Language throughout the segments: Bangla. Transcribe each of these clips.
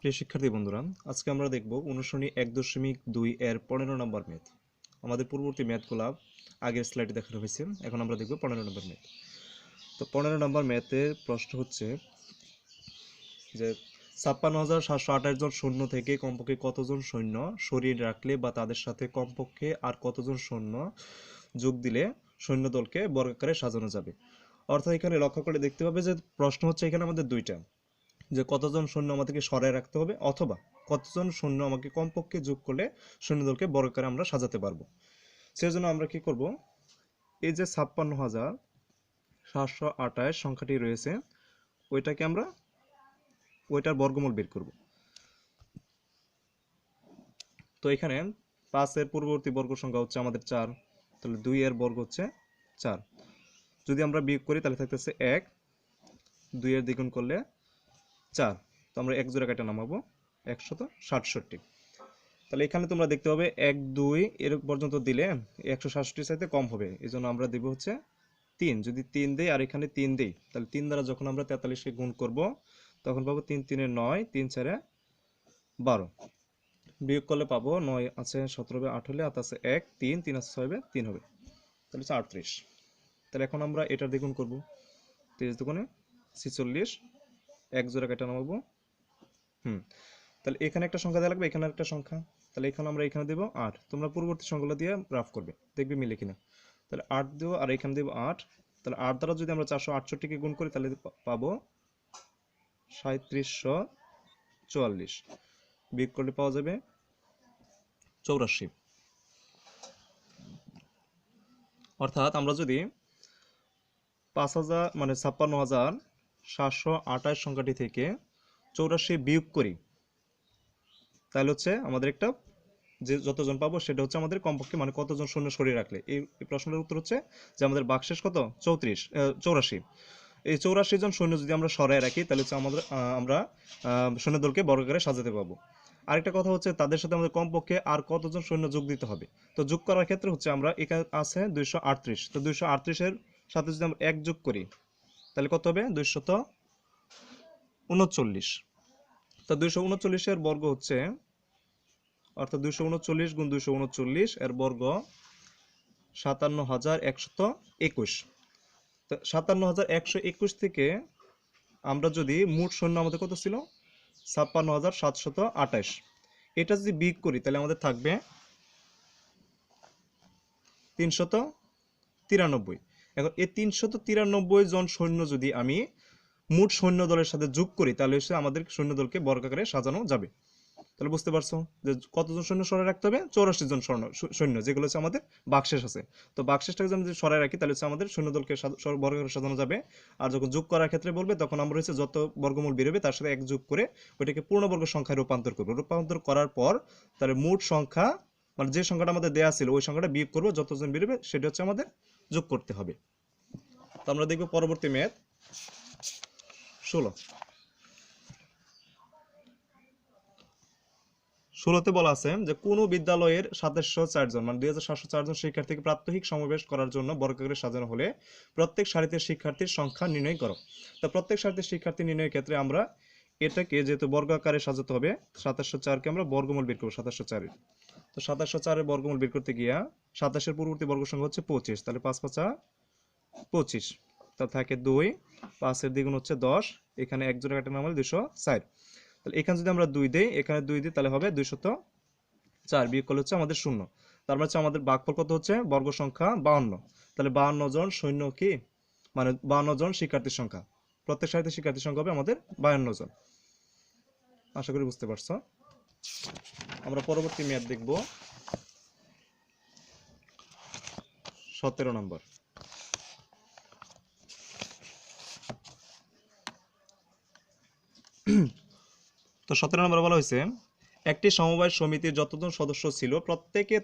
প্রিয় শিক্ষার্থী বন্ধুরা, আজকে আমরা দেখব অনুশীলনী 1.2 এর 15 নম্বর ম্যাথ। আমাদের পূর্ববর্তী ম্যাথগুলা আগের স্লাইডে দেখানো হয়েছে। এখন আমরা দেখব 15 নম্বর ম্যাথ। তো 15 নম্বর ম্যাথের প্রশ্ন হচ্ছে যে 56,728 জন সৈন্য থেকে কমপক্ষে কতজন সৈন্য সরিয়ে রাখলে বা তাদের সাথে কমপক্ষে আর কতজন সৈন্য যোগ দিলে সৈন্যদলকে বর্গাকারে সাজানো যাবে। অর্থাৎ এখানে লক্ষ্য করে দেখতে পাবে যে প্রশ্ন হচ্ছে এখানে আমাদের দুইটা, যে কতজন সৈন্য আমাদেরকে সরায় রাখতে হবে অথবা কতজন সৈন্য আমাকে কমপক্ষে যোগ করলে সৈন্যদলকে বর্গাকারে আমরা সাজাতে পারবো। সেজন্য আমরা কি করব, এই যে 56,728 সংখ্যাটি রয়েছে ওইটাকে আমরা ওইটার বর্গমূল বের করব। তো এখানে 5 এর পূর্ববর্তী বর্গ সংখ্যা হচ্ছে আমাদের 4, তাহলে 2 এর বর্গ হচ্ছে 4। যদি আমরা বিয়োগ করি তাহলে থাকতেছে 1, 2 এর দ্বিগুণ করলে 4, তো আমরা 1 জোড়া কাটা নামাবো 167। তাহলে এখানে তোমরা দেখতে পাবে 1 2 এর পর্যন্ত দিলে 167 চাইতে কম হবে, এই জন্য আমরা দেব হচ্ছে 3। যদি 3 দেই আর এখানে 3 দেই তাহলে 3 দ্বারা যখন আমরা 43কে গুণ করব তখন পাবো 3 3 এ 9, 3 4 এ 12, বিয়োগ করলে পাবো 9 আছে 17 হবে 8 হলে হাত আছে 1, 3 3 আছে 6 হবে 3 হবে, তাহলে হচ্ছে 38। তাহলে এখন আমরা এটার দ্বিগুণ করব, 23 দুগুণে 46, 1 জোড়া কাটা নামাবো। তাহলে এখানে একটা সংখ্যা দেওয়া লাগবে, এখানে একটা সংখ্যা, তাহলে এখানে আমরা এখানে দেবো 8। তোমরা পূর্ববর্তী সংখ্যাগুলো দিয়ে রাফ করবে, দেখবে মিলে কিনা। তাহলে 8 দেবো আর এখানে দেবো 8, তাহলে 8 দ্বারা যদি আমরা 468কে গুণ করি তাহলে পাবো 3744, বিয়োগ করলে পাওয়া যাবে 84। অর্থাৎ আমরা যদি 5000 মানে 56,728 সংখ্যাটি থেকে 84 বিয়োগ করি তাহলে হচ্ছে আমাদের একটা যে যতজন পাবো সেটা হচ্ছে আমাদের কমপক্ষে মানে কতজন সৈন্য সরিয়ে রাখলে। এই প্রশ্নের উত্তর হচ্ছে যে আমাদের বাকশেষ কত 84। এই 84 জন সৈন্য যদি আমরা সরায় রাখি তাহলে হচ্ছে আমাদের আমরা সৈন্যদলকে বর্গাকারে সাজাতে পারবো। আরেকটা কথা হচ্ছে তাদের সাথে আমাদের কমপক্ষে আর কতজন সৈন্য যোগ দিতে হবে। তো যোগ করার ক্ষেত্রে হচ্ছে আমরা এখানে আছে 238, তো 238 এর সাথে যদি আমরা 1 যোগ করি তাহলে কত হবে 239। তো 239 এর বর্গ হচ্ছে, অর্থাৎ 239 গুণ 239 এর বর্গ 57,121। তো 57,121 থেকে আমরা যদি মোট সৈন্য আমাদের কত ছিল 56,728, এটা যদি বিয়োগ করি তাহলে আমাদের থাকবে 393। এখন এই 393 জন সৈন্য যদি আমি মোট সৈন্য দলের সাথে যোগ করি তাহলে হচ্ছে আমাদের সৈন্যদলকে বর্গাকারে সাজানো যাবে। তাহলে বুঝতে পারছো যে কতজন সৈন্য সরাই রাখতে হবে, 84 জন সৈন্য, যেগুলো হচ্ছে আমাদের বাকশেষ আছে। তো বাকশেষটাকে যদি সরাই রাখি তাহলে হচ্ছে আমাদের সৈন্যদলকে বর্গাকারে সাজানো যাবে। আর যখন যোগ করার ক্ষেত্রে বলবে তখন আমরা হচ্ছে যত বর্গমূল বেরোবে তার সাথে 1 যোগ করে ওইটাকে পূর্ণবর্গ সংখ্যায় রূপান্তর করবো। রূপান্তর করার পর তাহলে মোট সংখ্যা মানে যে সংখ্যাটা আমাদের দেওয়া ছিল ওই সংখ্যাটা বিয়োগ করবো, যতজন বেরোবে সেটা হচ্ছে আমাদের যোগ করতে হবে। তো আমরা দেখবো পরবর্তী ম্যাথ 16তে বলা আছে যে কোনো বিদ্যালয়ের 704 জন মানে 2704 জন শিক্ষার্থীকে প্রাত্যহিক সমাবেশ করার জন্য বর্গাকারে সাজানো হলে প্রত্যেক সারিতে শিক্ষার্থীর সংখ্যা নির্ণয় করো। তো প্রত্যেক সারিতে শিক্ষার্থী নির্ণয়ের ক্ষেত্রে আমরা এটাকে যেহেতু বর্গাকারে সাজাতে হবে 2704কে আমরা বর্গমূল বের করবো 2704-এর। তো 2704-এর বর্গমূল বের করতে গিয়া 27-এর পূর্ববর্তী বর্গ সংখ্যা হচ্ছে 25, তাহলে 5 5 25, তা থাকে 2, 5-এর দ্বিগুণ হচ্ছে 10, এখানে 1 জোড়া কাটা নামালে 260। তাহলে এখানে যদি আমরা 2 দেই এখানে 2 দিই তাহলে হবে 204, বিয়োগ করলে হচ্ছে আমাদের 0। তার মানে হচ্ছে আমাদের ভাগফল কত হচ্ছে বর্গ সংখ্যা 52। তাহলে 52 জন সৈন্য কি মানে 52 জন শিক্ষার্থীর সংখ্যা, প্রত্যেক সারিতে শিক্ষার্থীর সংখ্যা হবে আমাদের 52 জন। আশা করি বুঝতে পারছো। আমরা পরবর্তী ম্যাথ দেখব 17 নম্বর। তো 17 নম্বর বলা হয়েছে একটি সমবায় সমিতির যতজন সদস্য ছিল প্রত্যেকে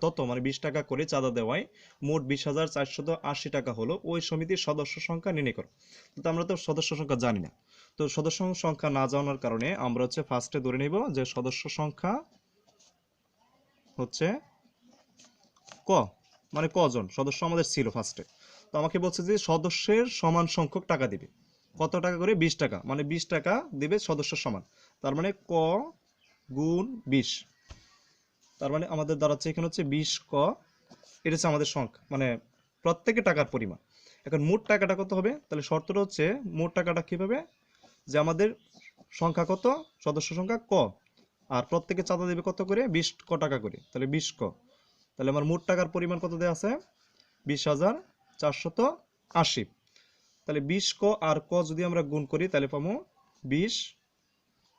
তত মানে 20 টাকা করে চাঁদা দেওয়ায় মোট 20,480 টাকা হলো। ওই সমিতির সদস্য সংখ্যা নির্ণয় করো। তো আমরা তো সদস্য সংখ্যা জানি না, তো সদস্য সংখ্যা না জানার কারণে আমরা হচ্ছে ফার্স্টে ধরে নেব যে সদস্য সংখ্যা হচ্ছে ক, মানে কজন সদস্য আমাদের ছিল ফার্স্টে। তো আমাকে বলছে যে সদস্যের সমান সংখ্যক টাকা দিবে। কত টাকা করে? 20 টাকা, মানে 20 টাকা দেবে সদস্য সমান। তার মানে ক গুণ 20, তার মানে আমাদের দাঁড়াচ্ছে এখানে হচ্ছে 20 ক, এটা হচ্ছে আমাদের সংখ্যা, মানে প্রত্যেকে টাকার পরিমাণ। এখন মোট টাকাটা কত হবে? তাহলে শর্তটা হচ্ছে মোট টাকাটা কীভাবে, যে আমাদের সংখ্যা কত, সদস্য সংখ্যা ক, আর প্রত্যেকে চাঁদা দেবে কত করে? 20 ক টাকা করে, তাহলে 20 ক। তাহলে আমার মোট টাকার পরিমাণ কত দেওয়া আছে? 20,480। তাহলে 20 ক আর ক যদি আমরা গুণ করি তাহলে পাবো 20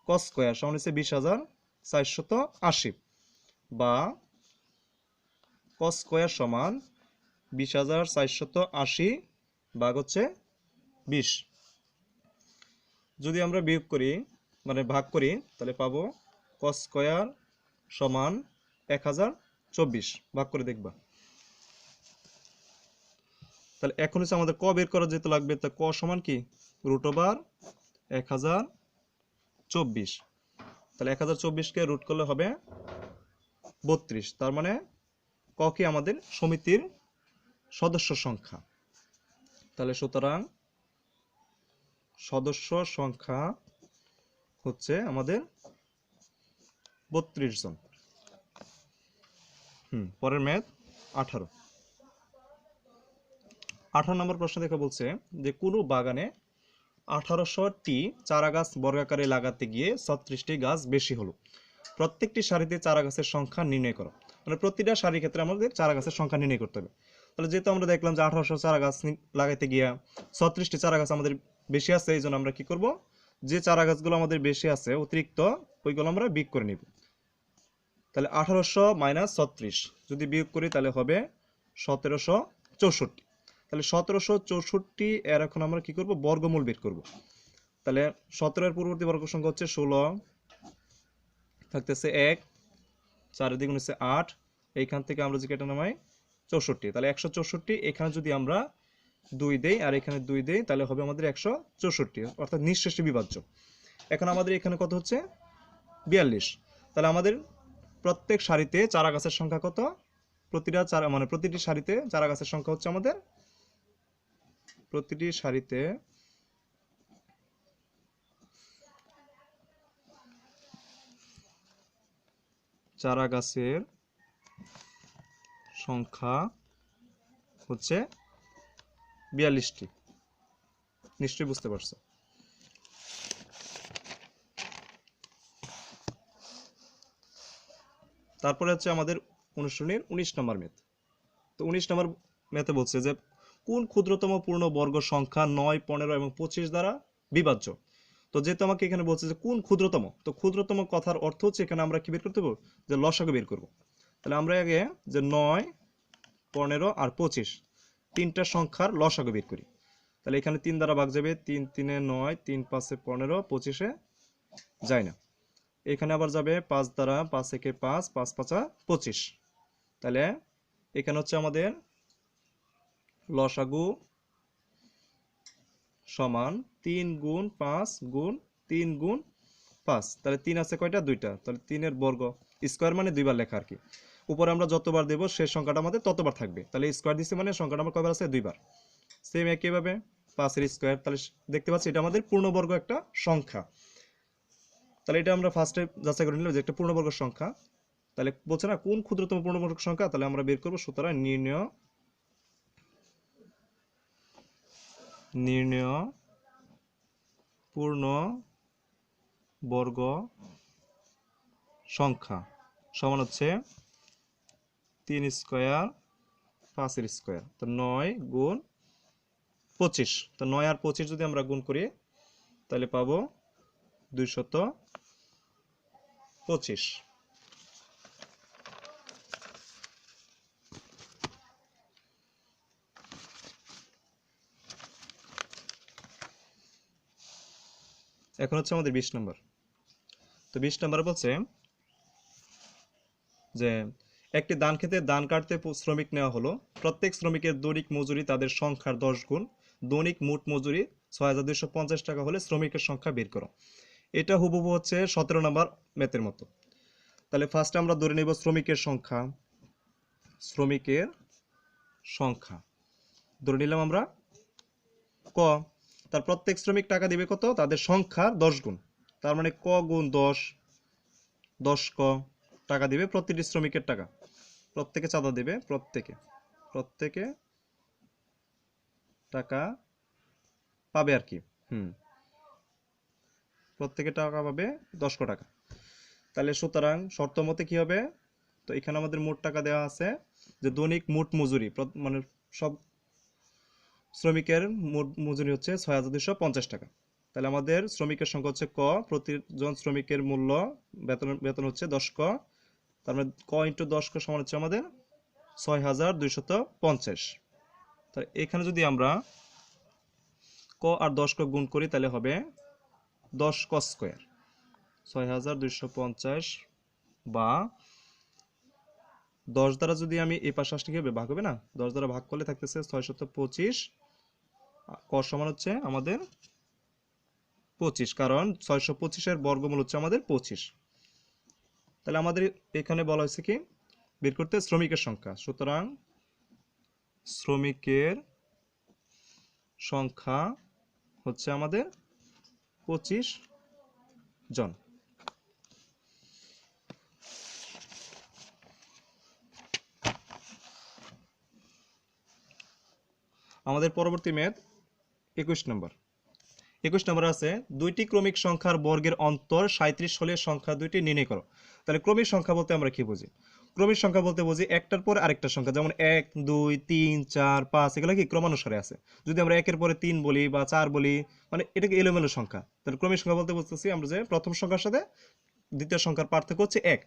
ক স্কোয়ার সমান হচ্ছে 20,480, বা ক স্কোয়ার সমান 20,480 ভাগ হচ্ছে 20। যদি আমরা বিয়োগ করি, মানে ভাগ করি, তাহলে পাবো ক স্কোয়ার সমান 1024, ভাগ করে দেখবা। তাহলে এখন হচ্ছে আমাদের ক বের করা যেতে লাগবে, তা ক সমান কি? √1024। তাহলে 1024কে রুট করলে হবে 32, তার মানে ক কি আমাদের সমিতির সদস্য সংখ্যা। তাহলে সুতরাং সদস্য সংখ্যা হচ্ছে আমাদের 32 জন। পরের ম্যাথ 18 নম্বর প্রশ্ন দেখে বলছে যে কোনো বাগানে 1800টি চারা গাছ বর্গাকারে লাগাতে গিয়ে 36টি গাছ বেশি হলো, প্রত্যেকটি সারিতে চারা গাছের সংখ্যা নির্ণয় করো। মানে প্রতিটা সারির ক্ষেত্রে আমাদের চারা গাছের সংখ্যা নির্ণয় করতে হবে। তাহলে যেহেতু আমরা দেখলাম যে 1800 চারা গাছ লাগাইতে গিয়া 36টি চারা গাছ আমাদের বেশি আছে, এই জন্য আমরা কি করব, যে চারা গাছগুলো আমাদের বেশি আছে অতিরিক্ত ওইগুলো আমরা বিয়োগ করে নিব। তাহলে 1800 মাইনাস 36 যদি বিয়োগ করি তাহলে হবে 1764। তাহলে 1764 এর এখন আমরা কি করব, বর্গমূল বের করব। তাহলে 17 এর পূর্ববর্তী বর্গ সংখ্যা হচ্ছে 16, থাকতেছে 1, 4 দ্বিগুণ হচ্ছে 8, এইখান থেকে আমরা যে কেটে নামাই 64। তাহলে 164, এখানে যদি আমরা 2 দেই আর এখানে 2 দেই তাহলে হবে আমাদের 164, অর্থাৎ নিঃশেষে বিভাজ্য। এখন আমাদের এখানে কত হচ্ছে? 42। তাহলে আমাদের প্রত্যেক সারিতে চারা গাছের সংখ্যা কত? প্রতিটা চারা মানে প্রতিটি সারিতে চারা গাছের সংখ্যা হচ্ছে আমাদের, প্রতিটি সারিতে চারা গাছের সংখ্যা হচ্ছে 42টি। নিশ্চয়ই বুঝতে পারছো। তারপরে হচ্ছে আমাদের অনুশীলনীর 19 নম্বর ম্যাথ। তো 19 নম্বর ম্যাথে বলছে যে কোন ক্ষুদ্রতম পূর্ণ বর্গ সংখ্যা 9, 15 এবং 25 দ্বারা বিভাজ্য। তো যেহেতু আমাকে এখানে বলছে যে কোন ক্ষুদ্রতম, তো ক্ষুদ্রতম কথার অর্থ হচ্ছে এখানে আমরা কি বের করতে পারবো, যে লসাগু বের করব। তাহলে আমরা আগে যে 9, 15 আর 25 তিনটা সংখ্যার লসাগু বের করি। তাহলে এখানে 3 দ্বারা ভাগ যাবে, 3 3 এ 9, 3 5 এ 15, 25 এ যায় না। এখানে আবার যাবে 5 দ্বারা, 5 একে 5, 5 5 25। তাহলে এখানে হচ্ছে আমাদের লসাগু সমান 3 গুণ 5 গুণ 3 গুণ 5। তাহলে 3 আছে কয়টা? 2টা। তাহলে 3 এর বর্গ, স্কোয়ার মানে 2 বার লেখা আর কি। উপরে আমরা যতবার দেব সেই সংখ্যাটা আমাদের ততবার থাকবে। তাহলে স্কোয়ার দিচ্ছে মানে সংখ্যাটা আমার কয়বার আছে? 2 বার। সেম একইভাবে 5 এর স্কোয়ার, তাহলে দেখতে পাচ্ছি এটা আমাদের পূর্ণবর্গ একটা সংখ্যা। তাহলে এটা আমরা ফার্স্টে যাচাই করে নিলাম যে একটা পূর্ণবর্গ সংখ্যা। তাহলে বলছে না কোন ক্ষুদ্রতম পূর্ণবর্গ সংখ্যা, তাহলে আমরা বের করবো। সুতরাং নির্ণয় পূর্ণ বর্গ সংখ্যা সমান হচ্ছে 3 স্কোয়ার 5 এর স্কোয়ার। তো 9 গুণ 25। তো 9 আর 25 যদি আমরা গুণ করি তাহলে পাবো 225। এখন হচ্ছে আমাদের 20 নম্বর। তো 20 নম্বরে বলছে যে একটি ধান খেতে ধান কাটতে শ্রমিক নেওয়া হলো, প্রত্যেক শ্রমিকের দৈনিক মজুরি তাদের সংখ্যার 10 গুণ, দৈনিক মোট মজুরি 6250 টাকা হলে শ্রমিকের সংখ্যা বের করো। এটা হুবহু হচ্ছে 17 নম্বর ম্যাথের মতো। তাহলে ফার্স্টে আমরা ধরে নেব শ্রমিকের সংখ্যা, ধরে নিলাম আমরা ক। তার প্রত্যেক শ্রমিক টাকা দিবে কত? তাদের সংখ্যার 10 গুণ। তার মানে ক গুণ 10, 10 ক টাকা দিবে প্রতিটি শ্রমিকের টাকা। প্রত্যেকে চাঁদা দেবে, প্রত্যেকে টাকা পাবে আর কি। প্রত্যেকে টাকা পাবে 10 ক টাকা। তাহলে সুতরাং শর্ত মতে কি হবে? তো এখানে আমাদের মোট টাকা দেওয়া আছে যে দৈনিক মোট মজুরি, মানে সব শ্রমিকের মোট মজুরি হচ্ছে ৬,২৫০ টাকা। তাহলে আমাদের শ্রমিকের সংখ্যা হচ্ছে ক, প্রতিজন শ্রমিকের মূল্য বেতন হচ্ছে 10 ক, তার মানে ক ইন্টু 10 ক সমান হচ্ছে আমাদের ৬,২৫০। তাহলে এখানে যদি আমরা ক আর 10 ক গুণ করি তাহলে হবে 10 ক স্কোয়ার। ৬,২৫০ বা 10 দ্বারা যদি আমি এই পাশে আসলে কি হবে? ভাগ হবে না? 10 দ্বারা ভাগ করলে থাকতেছে ৬২৫। ক সমান হচ্ছে আমাদের 25, কারণ ৬২৫-এর বর্গমূল হচ্ছে আমাদের 25। তাহলে আমাদের এখানে বলা হয়েছে কি বের করতে শ্রমিকের সংখ্যা। সুতরাং শ্রমিকের সংখ্যা হচ্ছে আমাদের 25 জন। আমাদের পরবর্তী ম্যাথ 21 নম্বর। 21 নম্বর আছে দুইটি ক্রমিক সংখ্যার বর্গের অন্তর 37 হলে সংখ্যা দুইটি নির্ণয় করো। তাহলে ক্রমিক সংখ্যা বলতে আমরা কি বুঝি? ক্রমিক সংখ্যা বলতে বুঝি একটার পর আরেকটা সংখ্যা, যেমন 1, 2, 3, 4, 5 এগুলো কি ক্রমানুসারে আছে। যদি আমরা 1-এর পরে 3 বলি বা 4 বলি, মানে এটা কি এলোমেলো সংখ্যা। তাহলে ক্রমিক সংখ্যা বলতে বুঝতেছি আমরা যে প্রথম সংখ্যার সাথে দ্বিতীয় সংখ্যার পার্থক্য হচ্ছে 1।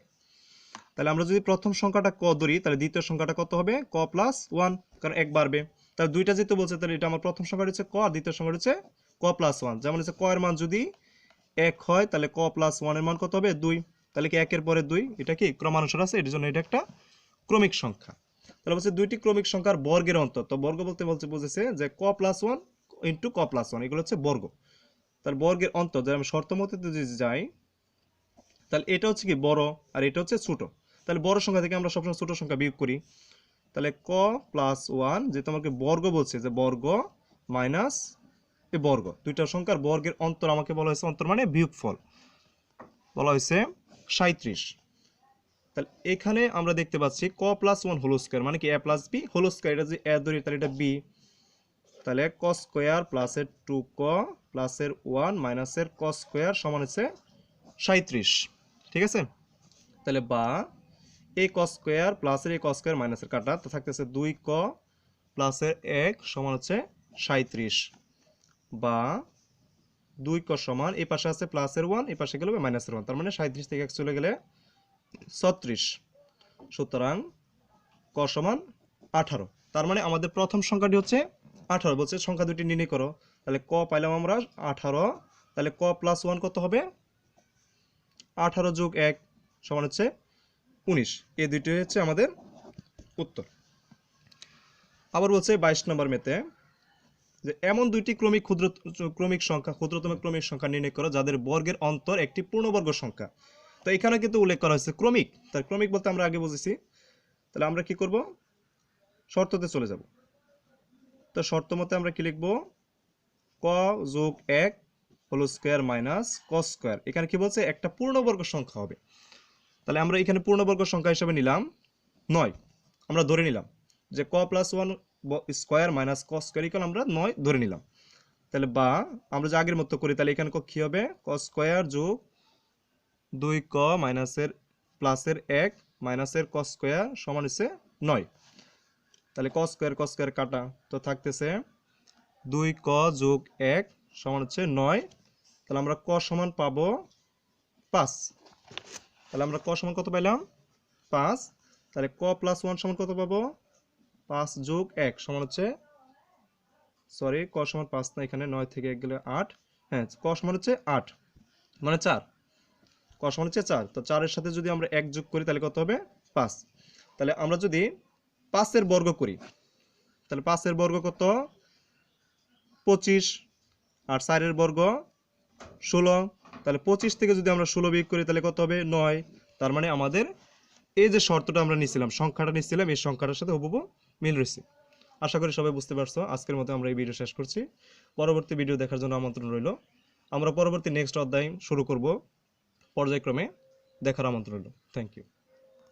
তাহলে আমরা যদি প্রথম সংখ্যাটা ক ধরি তাহলে দ্বিতীয় সংখ্যাটা কত হবে? ক প্লাস 1, কারণ 1 বাড়বে। তাহলে দুইটা যেহেতু বলছে তাহলে এটা আমার প্রথম সংখ্যাটা হচ্ছে ক আর দ্বিতীয় সংখ্যাটা হচ্ছে ক প্লাস 1। যেমন হচ্ছে ক এর মান যদি 1 হয় তাহলে ক প্লাস 1 এর মান কত হবে? 2। তাহলে কি 1 এর পরে 2, এটা কি ক্রমানুসারে আছে, এর জন্য এটা একটা ক্রমিক সংখ্যা। তাহলে বলছে দুইটি ক্রমিক সংখ্যার বর্গের অন্তর। তো বর্গ বলতে বুঝেছে যে ক প্লাস 1 ইন্টু ক প্লাস 1, এগুলো হচ্ছে বর্গ। তার বর্গের অন্তর যদি আমি শর্ত মতে যদি যাই তাহলে এটা হচ্ছে কি বড় আর এটা হচ্ছে ছোট। তাহলে বড় সংখ্যা থেকে আমরা সবসময় ছোট সংখ্যা বিয়োগ করি। তাহলে ক প্লাস 1 যে তোমাকে বর্গ বলছে, যে বর্গ মাইনাস এ বর্গ, দুইটা সংখ্যার বর্গের অন্তর আমাকে বলা হয়েছে, অন্তর মানে বিয়োগফল, বলা হয়েছে 37। তাহলে এখানে আমরা দেখতে পাচ্ছি ক প্লাস 1 হোল স্কোয়ার মানে কি a plus b whole square. এটা যদি a ধরি তাহলে এটা b, তাহলে ক স্কোয়ার প্লাসের 2ক প্লাসের 1 মাইনাসের ক স্কোয়ার সমান হচ্ছে 37। ঠিক আছে? তাহলে বা a cos স্কয়ার প্লাসের a cos স্কয়ার মাইনাসের কাটা, তো থাকতেছে 2ক প্লাসের 1 সমান হচ্ছে 37, বা 2ক সমান এই পাশে আছে প্লাসের 1, এই পাশে গেলে মাইনাসের 1, তার মানে 37 থেকে 1 চলে গেলে 36। সুতরাং ক সমান 18। তার মানে আমাদের প্রথম সংখ্যাটি হচ্ছে 18। বলছে সংখ্যা দুটি নির্ণয় করো। তাহলে ক পাইলাম আমরা 18, তাহলে ক প্লাস 1 কত হবে? 18 যোগ 1 সমান হচ্ছে 19। এই দুইটি হচ্ছে আমাদের উত্তর। আবার বলছে 22 নম্বর মেতে যে এমন দুইটি ক্রমিক সংখ্যা ক্ষুদ্রতম ক্রমিক সংখ্যা নির্ণয় করো যাদের বর্গের অন্তর একটি পূর্ণবর্গ সংখ্যা। তো এখানে কিন্তু উল্লেখ করা হয়েছে ক্রমিক। তার ক্রমিক বলতে আমরা আগে বুঝেছি। তাহলে আমরা কি করব? শর্ততে চলে যাব। তো শর্ত মতে আমরা কি লিখব? ক যোগ 1 হোল স্কয়ার মাইনাস ক স্কয়ার। এখানে কি বলছে? একটা পূর্ণবর্গ সংখ্যা হবে। তাহলে আমরা এখানে পূর্ণবর্গ সংখ্যা হিসেবে নিলাম 9। আমরা ধরে নিলাম যে ক প্লাস 1 স্কয়ার মাইনাস ক স্কয়ার ইকুয়াল আমরা 9 ধরে নিলাম। তাহলে বা আমরা যে আগের মতো করি, তাহলে এখানে কি হবে? ক স্কয়ার যোগ 2ক মাইনাসের প্লাসের 1 মাইনাসের ক স্কয়ার সমান হচ্ছে 9। তাহলে ক স্কয়ার কাটা, তো থাকতেছে 2ক যোগ 1 সমান হচ্ছে 9। তাহলে আমরা ক সমান পাবো 5। তাহলে আমরা ক সমান কত পাইলাম? 5। তাহলে ক প্লাস 1 সমান কত পাবো? 5 যোগ 1 সমান হচ্ছে, সরি ক সমান 5 না, এখানে 9 থেকে 1 গেলে 8। হ্যাঁ, ক সমান হচ্ছে 8 মানে 4। ক সমান হচ্ছে 4। তো 4 এর সাথে যদি আমরা 1 যোগ করি তাহলে কত হবে? 5। তাহলে আমরা যদি 5 এর বর্গ করি তাহলে 5 এর বর্গ কত? 25, আর 4 এর বর্গ 16। তাহলে 25 থেকে যদি আমরা 16 বিয়োগ করি তাহলে কত হবে? 9। তার মানে আমাদের এই যে শর্তটা আমরা নিয়েছিলাম, সংখ্যাটা নিয়েছিলাম, এই সংখ্যাটার সাথে হুবহু মিল রয়েছে। আশা করি সবাই বুঝতে পারছো। আজকের মতো আমরা এই ভিডিও শেষ করছি। পরবর্তী ভিডিও দেখার জন্য আমন্ত্রণ রইল। আমরা পরবর্তী নেক্সট অধ্যায় শুরু করব পর্যায়ক্রমে, দেখার আমন্ত্রণ রইল। Thank you.